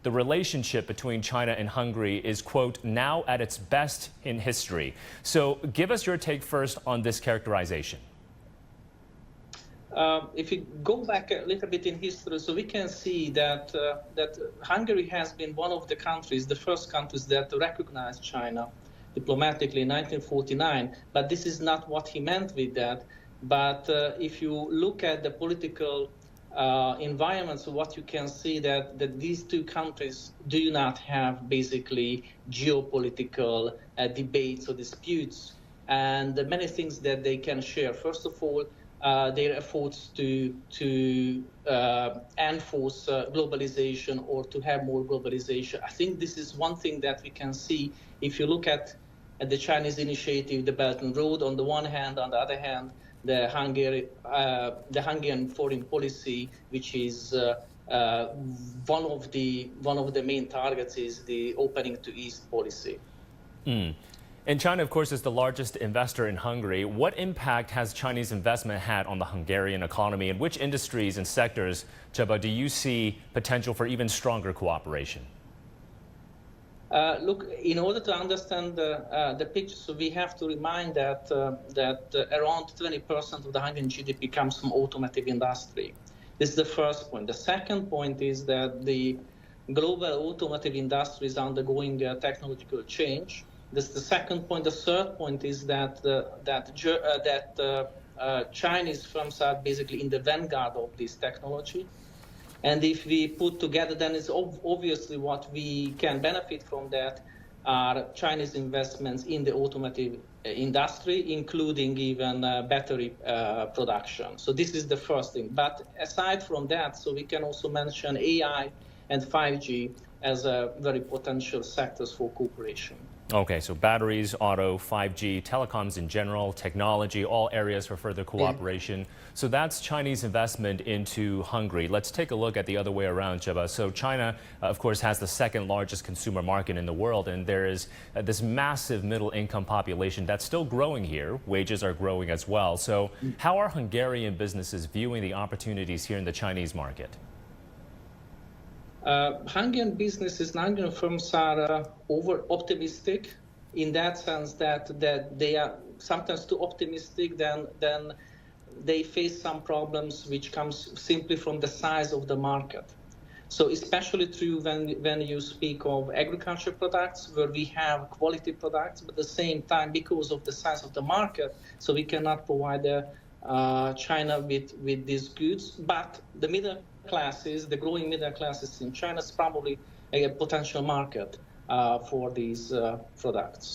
the relationship between China and Hungary is, quote, now at its best in history. So give us your take first on this characterization. If you go back a little bit in history, so we can see that Hungary has been one of the countries, the first countries that recognized China diplomatically in 1949. But this is not what he meant with that. But if you look at the political environment, so what you can see that these two countries do not have basically geopolitical debates or disputes, and many things that they can share. First of all, their efforts to enforce globalization or to have more globalization. I think this is one thing that we can see if you look at the Chinese initiative, the Belt and Road on the one hand, on the other hand, the Hungarian foreign policy, which is one of the main targets, is the opening to East policy. And China, of course, is the largest investor in Hungary. What impact has Chinese investment had on the Hungarian economy, and which industries and sectors, Csaba, do you see potential for even stronger cooperation? Look, in order to understand the picture, so we have to remind that around 20% of the Hungarian GDP comes from automotive industry. This is the first point. The second point is that the global automotive industry is undergoing technological change. This is the second point. The third point is that Chinese firms are basically in the vanguard of this technology. And if we put together, then it's obviously what we can benefit from that are Chinese investments in the automotive industry, including even battery production. So this is the first thing. But aside from that, so we can also mention AI and 5G as very potential sectors for cooperation. Okay, so batteries, auto, 5G, telecoms in general, technology, all areas for further cooperation. Yeah. So that's Chinese investment into Hungary. Let's take a look at the other way around, Csaba. So China, of course, has the second largest consumer market in the world, and there is this massive middle-income population that's still growing here. Wages are growing as well. So how are Hungarian businesses viewing the opportunities here in the Chinese market? Hungarian businesses, Hungarian firms are over-optimistic in that sense that they are sometimes too optimistic, then they face some problems which comes simply from the size of the market. So especially true when you speak of agriculture products, where we have quality products, but at the same time, because of the size of the market, so we cannot provide China with these goods. But the middle classes, the growing middle classes in China is probably a potential market for these products.